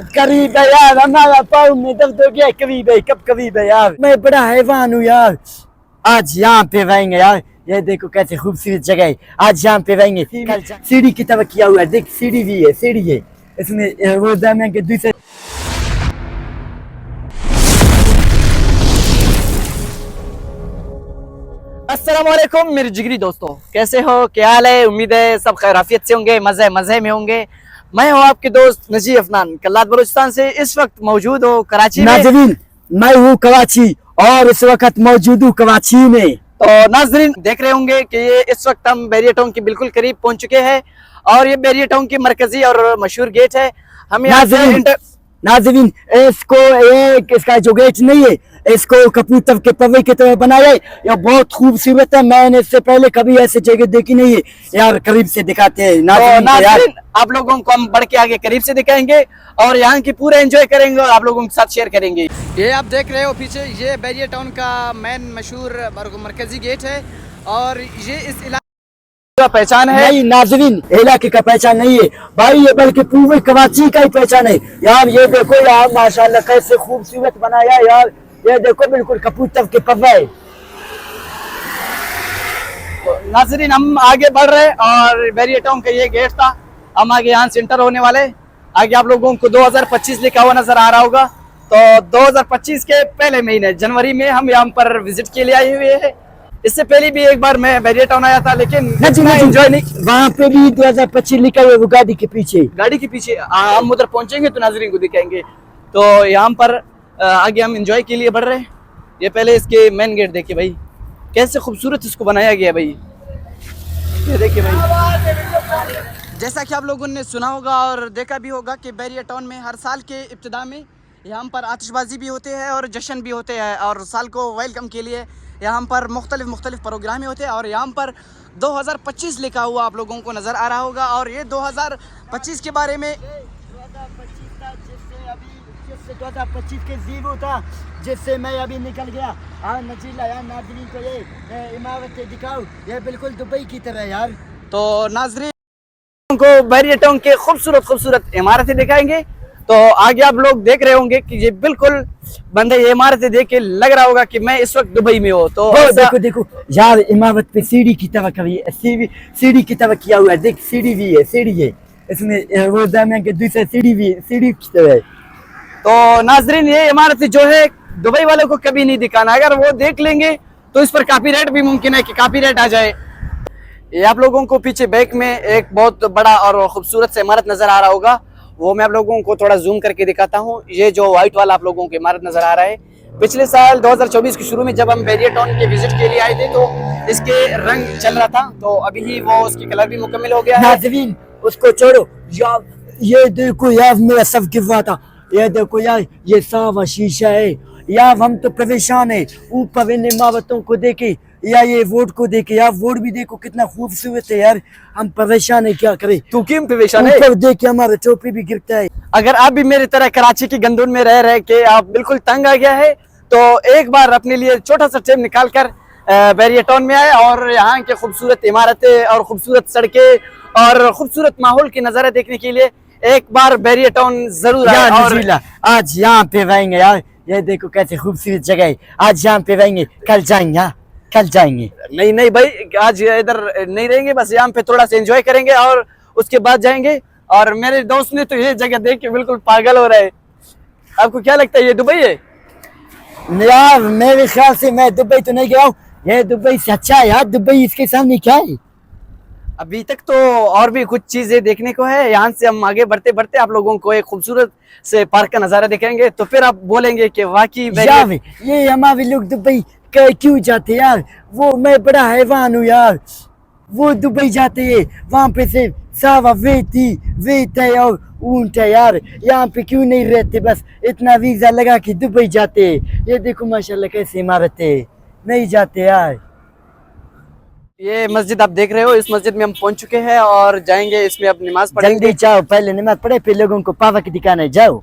करीब है यार, हमारा पाँव में दर्द हो गया। करीब है, कब करीब है यार, मैं बड़ा हैवान हूँ यार। आज यहाँ पे रहेंगे यार, ये देखो कैसे खूबसूरत जगह है। आज यहाँ पे रहेंगे। सीढ़ी की तरफ किया हुआ है, देख सीढ़ी भी है, सीढ़ी है इसमें रोजाना के दूसरे। अस्सलामुअलैकुम मेरे जिगरी दोस्तों, कैसे हो, क्या हाल है? उम्मीद है सब खैराफियत से होंगे, मजे मजे में होंगे। मैं हूँ आपके दोस्त नजीर अफनान, कल्लात बलूचिस्तान से। इस वक्त मौजूद हूँ कराची में। नाज़रीन, मैं हूँ कराची और इस वक्त मौजूद हूँ कराची में। तो नाज़रीन देख रहे होंगे कि ये इस वक्त हम बैरियर टाउन के बिल्कुल करीब पहुंच चुके हैं और ये बैरियर टाउन की मरकजी और मशहूर गेट है। हम नाज़रीन इसको एक इसका जो गेट नहीं है, इसको कबूतर के पवे की तरह बनाया है। यह बहुत खूबसूरत है, मैंने इससे पहले कभी ऐसी जगह देखी नहीं है यार। करीब से दिखाते हैं नाज़रीन, आप लोगों को हम बढ़ के आगे करीब से दिखाएंगे और यहाँ की पूरा एंजॉय करेंगे और आप लोगों के साथ शेयर करेंगे। ये आप देख रहे हो पीछे, ये बैरियर टाउन का मेन मशहूर मरकजी गेट है और ये इस इलाके का पहचान है। नहीं नाज़रीन, इलाके का पहचान नहीं है भाई, ये बल्कि पूरे कराची का ही पहचान है यार। ये देखो यार, माशाल्लाह कैसे खूबसूरत बनाया यार। ये देखो बिल्कुल कबूतर के पवे। नाज़रीन हम आगे बढ़ रहे और बैरियर टाउन का ये गेट था, हम आगे यहाँ से एंटर होने वाले। आगे आप लोगों को 2025 लिखा हुआ नजर आ रहा होगा। तो 2025 के पहले महीने जनवरी में हम यहाँ पर विजिट के लिए आए हुए हैं। इससे पहले भी एक बार मैं बैरियर टाउन आया था, लेकिन एंजॉय नहीं। वहाँ पे भी 2025 लिखा हुआ, वो गाड़ी के पीछे हम उधर पहुंचेंगे तो नाज़रीन को दिखाएंगे। तो यहाँ पर आगे हम एंजॉय के लिए बढ़ रहे हैं। ये पहले इसके मेन गेट देखिए भाई, कैसे खूबसूरत इसको बनाया गया भाई। ये देखिए भाई, जैसा कि आप लोगों ने सुना होगा और देखा भी होगा कि बैरियर टाउन में हर साल के इब्तिदा में यहाँ पर आतिशबाजी भी होते हैं और जश्न भी होते हैं और साल को वेलकम के लिए यहाँ पर मुख्तलिफ प्रोग्राम होते हैं। और यहाँ पर 2025 लिखा हुआ आप लोगों को नज़र आ रहा होगा और ये 2025 के बारे में 2025 के जीरो था जिससे मैं अभी निकल गया। हाँ नजीला यार, नाज़रीन को ये इमारतें दिखाओ, ये बिल्कुल दुबई की तरह यार। तो नाज़रीन को बैरियर टाउन के खूबसूरत इमारतें दिखाएंगे। तो आगे आप लोग देख रहे होंगे कि ये बिल्कुल बंदे, ये इमारतें देख के लग रहा होगा कि मैं इस वक्त दुबई में हूँ। तो देखो यार, इमारत पे सीढ़ी की तरह सीढ़ी की तरह किया हुआ है। देख सीढ़ी है इसमें रोजाना के दूसरे सीढ़ी की तरह है। तो नाज़रीन ये इमारत जो है दुबई वालों को कभी नहीं दिखाना, अगर वो देख लेंगे तो इस पर कॉपीराइट भी मुमकिन है कि कॉपीराइट आ जाए। ये आप लोगों को पीछे बैक में एक बहुत बड़ा और खूबसूरत सा इमारत नजर आ रहा होगा, वो मैं आप लोगों को थोड़ा जूम करके दिखाता हूँ। ये जो व्हाइट वाला आप लोगों को इमारत नजर आ रहा है, पिछले साल 2024 के शुरू में जब हम बैरियर टाउन के विजिट के लिए आए थे तो इसके रंग चल रहा था, तो अभी ही वो उसकी कलर भी मुकम्मल हो गया है। नाज़रीन उसको छोड़ो यार, ये देखो यार मेरा सब गिर रहा था। ये देखो यार, ये सावा शीशा है यार, हम तो परेशान है ऊपर इन इमारतों को देखे या ये वोट को देखे यार। वोट भी देखो कितना खूबसूरत है यार, हम परेशान है, क्या करें। तू क्यों परेशान है? ऊपर देख के हमारा चौपी भी गिरता है। अगर आप भी मेरी तरह कराची की गंदुन में रह के आप बिल्कुल तंग आ गया है तो एक बार अपने लिए छोटा सा टाइम निकाल कर बैरियर टाउन में आए और यहाँ के खूबसूरत इमारतें और खूबसूरत सड़कें और खूबसूरत माहौल की नज़ारा देखने के लिए एक बार बैरियर टाउन जरूर आए। और आज यहाँ पे रहेंगे यार, ये देखो कैसे खूबसूरत जगह है। आज यहाँ पे रहेंगे, कल जाएंगे। नहीं भाई, आज इधर नहीं रहेंगे, बस यहाँ पे थोड़ा सा एंजॉय करेंगे और उसके बाद जाएंगे। और मेरे दोस्त ने तो ये जगह देख के बिल्कुल पागल हो रहा है। आपको क्या लगता है ये दुबई है? यार मेरे ख्याल से मैं दुबई तो नहीं गया हूँ, ये दुबई से अच्छा है यार। दुबई इसके सामने क्या है? अभी तक तो और भी कुछ चीजें देखने को है। यहाँ से हम आगे बढ़ते आप लोगों को एक खूबसूरत से पार्क का नजारा दिखाएंगे, तो फिर आप बोलेंगे कि वाकई ये हमारे लोग दुबई क्यों जाते यार। वो मैं बड़ा हैवान हूँ यार, वो दुबई जाते हैं, वहाँ पे से सावा वेत है और ऊंट है यार। यहाँ पे क्यों नहीं रहते, बस इतना वीजा लगा के दुबई जाते। ये देखो माशाल्लाह कैसी इमारतें, नहीं जाते यार। ये मस्जिद आप देख रहे हो, इस मस्जिद में हम पहुंच चुके हैं और जाएंगे इसमें अब नमाज पढ़ेंगे। जल्दी जाओ, पहले नमाज पढ़े फिर लोगों को पार्क दिखाने जाओ।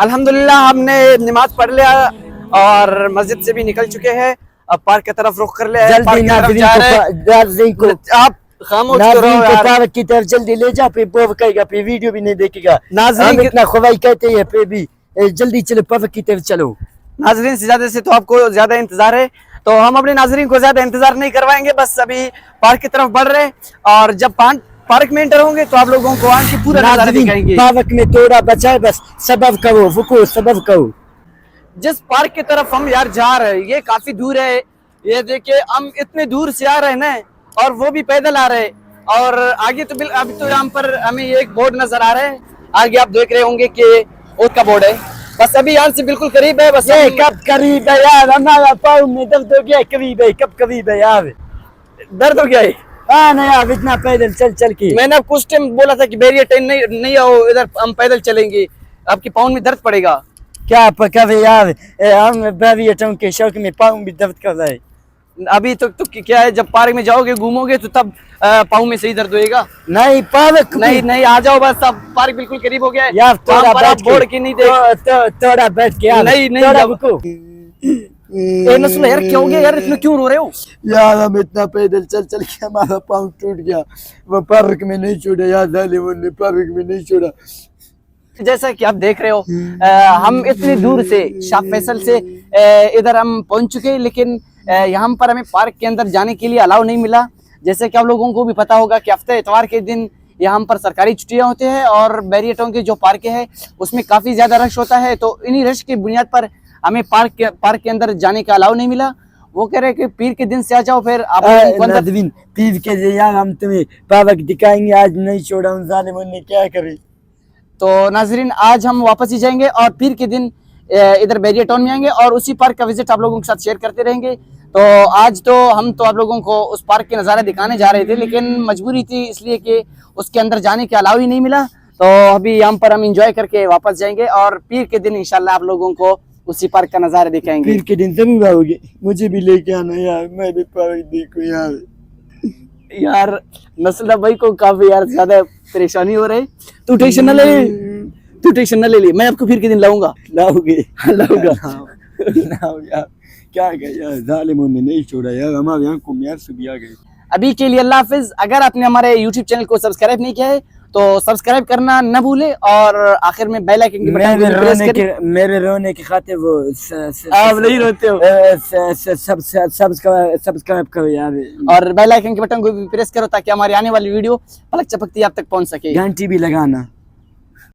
अल्हम्दुलिल्लाह हमने नमाज पढ़ लिया और मस्जिद से भी निकल चुके हैं। अब पार्क की तरफ रुख कर लिया। जल्दी नाज़रीन को आप खामोश करो यार। पार्क की तरफ जल्दी ले जाओ, फिर वो कहेगा, फिर वीडियो भी नहीं देखेगा। नाज़रीन इतना ख्वाही कहते हैं, फिर भी जल्दी चलो, पार्क की तरफ चलो। नाज़रीन से ज्यादा से तो आपको ज्यादा इंतजार है, तो हम अपने नाज़रीन को ज्यादा इंतजार नहीं करवाएंगे। बस अभी पार्क की तरफ बढ़ रहे और जब पार्क में एंटर होंगे तो आप लोगों को आगे पूरा नजारा दिखाएंगे। पार्क में थोड़ा बचा है, बस सबब कहो फुको, सबब कहो। जिस पार्क की तरफ हम यार जा रहे हैं ये काफी दूर है। ये देखिए हम इतने दूर से आ रहे हैं ना, और वो भी पैदल आ रहे हैं। और आगे तो अभी तो यहाँ पर हमें ये एक बोर्ड नजर आ रहा है, आगे आप देख रहे होंगे कि उसका बोर्ड है। बस अभी यहाँ से बिल्कुल करीब है। बस ये कब करीब है यार, हमारा पाँव में दर्द हो गया। करीब है, कब करीब है यार, दर्द हो गया है। हाँ नहीं यार, इतना पैदल चल चल के मैंने अब कुछ टाइम बोला था कि बैरियर ट्रेन नहीं आओ इधर, हम पैदल चलेंगे, आपके पाँव में दर्द पड़ेगा। क्या पकावे यार, हम बैरियटों के शौक में पाँव भी दर्द कर रहा है। अभी तो क्या है, जब पार्क में जाओगे घूमोगे तो तब पाँव में सही दर्द होएगा। नहीं पार्क नहीं आ जाओ, बस अब पार्क बिल्कुल करीब हो गया है यार। थोड़ा बैठ बोर्ड की नहीं देख, थोड़ा बैठ के यार। नहीं नसुल यार, क्या हो गया यार, इतना क्यों रो रहे हो यार? हम इतना पैदल चल चल के हमारा पाँव टूट गया, वो पार्क में नहीं छोड़ा यार, ने पार्क में नहीं छोड़ा। जैसा कि आप देख रहे हो हम इतनी दूर से शाह फैसल से इधर हम पहुंच चुके हैं, लेकिन यहाँ पर हमें पार्क के अंदर जाने के लिए अलाउ नहीं मिला। जैसे कि आप लोगों को भी पता होगा कि हफ्ते इतवार के दिन यहाँ पर सरकारी छुट्टियां होती है और बैरियटों के जो पार्क है उसमें काफी ज्यादा रश होता है। तो इन्हीं रश की बुनियाद पर हमें पार्क के अंदर जाने का अलाउ नहीं मिला। वो कह रहे हैं कि पीर के दिन से आ जाओ, फिर आप पीर के दिन यार हम तुम्हें पार्क दिखाएंगे, आज नहीं छोड़ा उन जालिमों ने, क्या करे। तो नाजरीन आज हम वापस ही जाएंगे और पीर के दिन इधर बैरियर टाउन में आएंगे और उसी पार्क का विजिट आप लोगों के साथ शेयर करते रहेंगे। तो आज तो हम तो आप लोगों को उस पार्क के नज़ारा दिखाने जा रहे थे, लेकिन मजबूरी थी इसलिए कि उसके अंदर जाने के अलाउ ही नहीं मिला। तो अभी यहाँ पर हम इंजॉय करके वापस जाएंगे और पीर के दिन इंशाल्लाह आप लोगों को उसी पार्क का नज़ारा दिखाएंगे। पीर के दिन जरूर आओगे, मुझे भी लेके आना यार, मैं भी पार्क देखूं यार। यार नसला भाई को काफी यार ज्यादा परेशानी हो रही। तू टेंशन न ले, मैं आपको फिर के दिन लाऊंगा। लाओगे? लाऊंगा। लाओ यार, क्या गया यार, जालिमों ने नहीं छोड़ा यार, हमारे यहाँ को यार सुबह आ गए। अभी के लिए अल्लाह हाफिज। अगर आपने हमारे YouTube चैनल को सब्सक्राइब नहीं किया है तो सब्सक्राइब करना न भूले और आखिर में बेल आइकन की बटन को प्रेस करें। मेरे रोने के खातिर वो आप नहीं रोते हो, सब्सक्राइब करो यार और बेल आइकन के बटन को भी प्रेस करो ताकि हमारी आने वाली वीडियो पलक झपकते आप तक पहुंच सके। घंटी भी लगाना।